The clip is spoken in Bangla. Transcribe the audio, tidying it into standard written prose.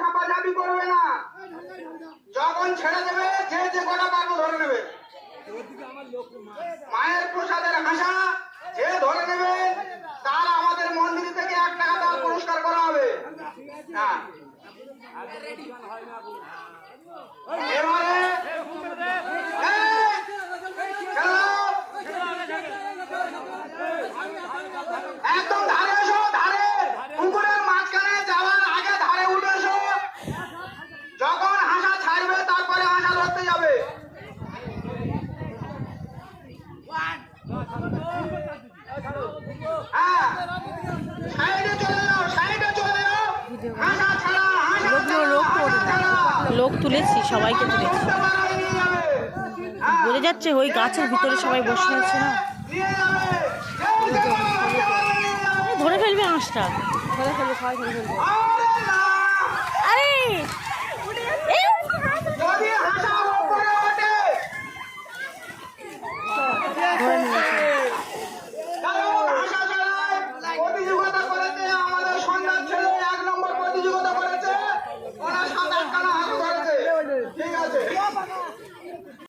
ঝাপাঝাপি করবে না। যখন ছেড়ে দেবে যে যে কটা পারবো ধরে নেবে। মায়ের প্রসাদের হাসা যে ধরে নেবে তার আমাদের মন্দির থেকে 1 টাকা দেওয়ার পুরস্কার করা হবে। হ্যাঁ, এবারে একদম ধারে এসো, ধারে পুকুরের মাঝখানে যাওয়ার আগে ধারে উঠে এসো। যখন হাসা ছাড়বে তারপরে হাসা ধরতে যাবে। হ্যাঁ, সাইডে চলে যাও, সাইডে চলে যাও। হাসা ছাড়া, হাসা ছাড়া। লোক তুলেছি, সবাইকে তুলেছি। বলে যাচ্ছে ওই গাছের ভিতরে সবাই বসে আছে না, ধরে ফেলবে হাঁসটা, ধরে ফেলবে, সবাই ধরে ফেলবে। আরে